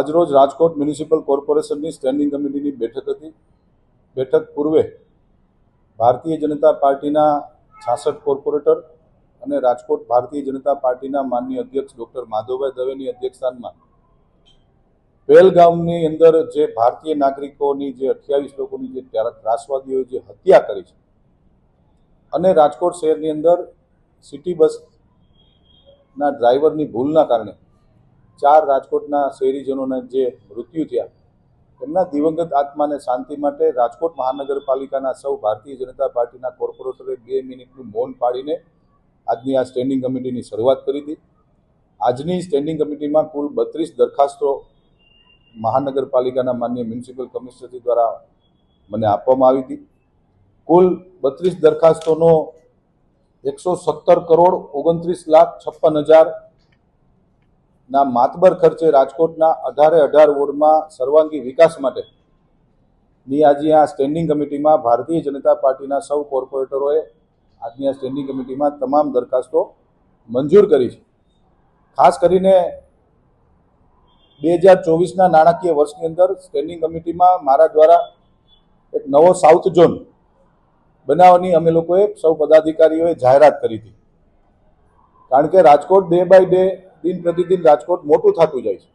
આજરોજ રાજકોટ મ્યુનિસિપલ કોર્પોરેશનની સ્ટેન્ડિંગ કમિટીની બેઠક હતી. બેઠક પૂર્વે ભારતીય જનતા પાર્ટીના 66 કોર્પોરેટર અને રાજકોટ ભારતીય જનતા પાર્ટીના માનનીય અધ્યક્ષ ડોક્ટર માધવભાઈ દવેની અધ્યક્ષસ્થાનમાં પહેલગામની અંદર જે ભારતીય નાગરિકોની જે 28 લોકોની જે ત્રાસવાદીઓએ જે હત્યા કરી છે અને રાજકોટ શહેરની અંદર સિટી બસના ડ્રાઈવરની ભૂલના કારણે 4 રાજકોટના શહેરીજનોના જે મૃત્યુ થયા, એમના દિવંગત આત્માને શાંતિ માટે રાજકોટ મહાનગરપાલિકાના સૌ ભારતીય જનતા પાર્ટીના કોર્પોરેટરોએ 2 મિનિટનું મૌન પાડીને આજની આ સ્ટેન્ડિંગ કમિટીની શરૂઆત કરી હતી. આજની સ્ટેન્ડિંગ કમિટીમાં કુલ 32 દરખાસ્તો મહાનગરપાલિકાના માનનીય મ્યુનિસિપલ કમિશનરશ્રી દ્વારા મને આપવામાં આવી હતી. કુલ 32 દરખાસ્તોનો 117 કરોડ 29,56,000 ના માતબર ખર્ચે રાજકોટના 18 વોર્ડમાં સર્વાંગી વિકાસ માટેની આજે આ સ્ટેન્ડિંગ કમિટીમાં ભારતીય જનતા પાર્ટીના સૌ કોર્પોરેટરોએ આજની આ સ્ટેન્ડિંગ કમિટીમાં તમામ દરખાસ્તો મંજૂર કરી છે. ખાસ કરીને 2024ના નાણાકીય વર્ષની અંદર સ્ટેન્ડિંગ કમિટીમાં મારા દ્વારા એક નવો સાઉથ ઝોન બનાવવાની અમે લોકોએ સૌ પદાધિકારીઓએ જાહેરાત કરી હતી. કારણ કે રાજકોટ ડે બાય ડે દિન પ્રતિદિન રાજકોટ મોટું થતું જાય છે.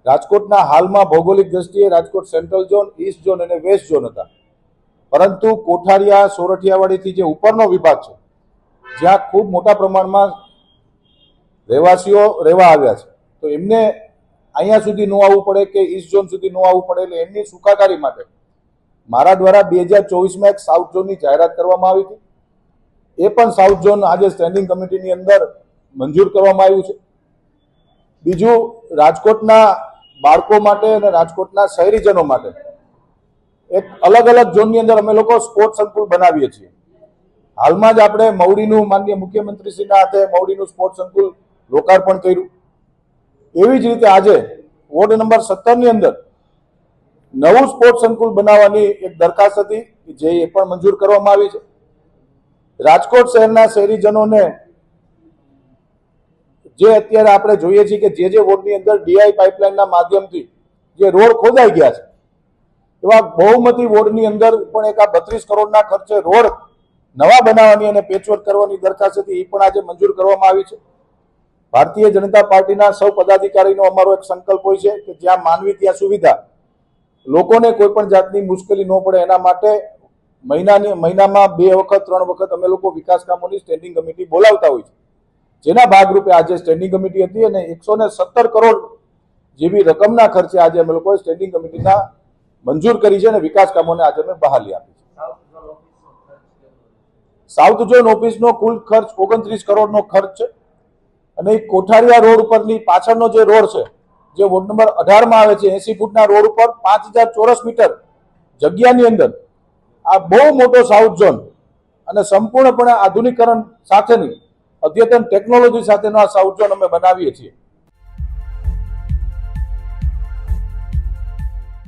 રાજકોટના હાલમાં ભૌગોલિક દ્રષ્ટિએ Rajkot central zone, East zone અને વેસ્ટ ઝોન હતા, પરંતુ કોઠારિયા સોરઠિયાવાડીથી જે ઉપરનો વિભાગ છે, જ્યાં ખૂબ મોટા પ્રમાણમાં રહેવાસીઓ રહેવા આવ્યા છે, તો એમને અહીંયા સુધી ન આવવું પડે કે ઈસ્ટ ઝોન સુધી ન આવવું પડે, એટલે એમની સુખાકારી માટે મારા દ્વારા 2024માં એક સાઉથ ઝોનની જાહેરાત કરવામાં આવી હતી. એ પણ સાઉથ ઝોન આજે સ્ટેન્ડિંગ કમિટીની અંદર મંજૂર કરવામાં આવ્યું છે. બીજું, રાજકોટના બાળકો માટે અને રાજકોટના શહેરીજનો માટે એક અલગ અલગ ઝોનની અંદર અમે લોકો સ્પોર્ટ્સ સંકુલ બનાવીએ છીએ. હાલમાં જ આપણે મવડીનું માનનીય મુખ્યમંત્રીશ્રીના હાથે મવડીનું સ્પોર્ટ્સ સંકુલ લોકાર્પણ કર્યું. એવી જ રીતે આજે વોર્ડ નંબર 17ની અંદર નવું સ્પોર્ટ્સ સંકુલ બનાવવાની એક દરખાસ્ત હતી, જે એ પણ મંજૂર કરવામાં આવી છે. રાજકોટ શહેરના શહેરીજનોને જે અત્યારે આપણે જોઈએ છીએ કે જે વોર્ડની અંદર ડીઆઈ પાઇપલાઇનના માધ્યમથી જે રોડ ખોદાઈ ગયા છે, એવા બહુમતી વોર્ડની અંદર પણ એક આ 32 કરોડના ખર્ચે રોડ નવા બનાવવાની અને પેચવર્ક કરવાની દરખાસ્ત હતી, એ પણ આજે મંજૂર કરવામાં આવી છે. ભારતીય જનતા પાર્ટીના સૌ પદાધિકારીનો અમારો એક સંકલ્પ હોય છે કે જ્યાં માનવી ત્યાં સુવિધા, લોકોને કોઈ પણ જાતની મુશ્કેલી ન પડે એના માટે મહિનામાં 2 વખત 3 વખત અમે લોકો વિકાસ કામોની સ્ટેન્ડિંગ કમિટી બોલાવતા હોય છે. જેના ભાગરૂપે આજે સ્ટેન્ડિંગ કમિટી હતી અને 117 કરોડ જેવી રકમના ખર્ચે આજે અમે લોકોએ સ્ટેન્ડિંગ કમિટીના મંજૂર કરી છે અને વિકાસ કામોને આજે અમે બહાલી આપી છે. સાઉથ ઝોન ઓફિસનો કુલ ખર્ચ 29 કરોડનો ખર્ચ છે અને કોઠારિયા રોડ ઉપરની પાછળનો જે રોડ છે, જે વોર્ડ નંબર 18માં આવે છે, 80 ફૂટના રોડ ઉપર 5000 ચોરસ મીટર જગ્યાની અંદર આ બહુ મોટો સાઉથ ઝોન અને સંપૂર્ણપણે આધુનિકરણ સાથેની અદ્યતન ટેકનોલોજી સાથેનો આ સાઉથ ઝોન અમે બનાવીએ છીએ.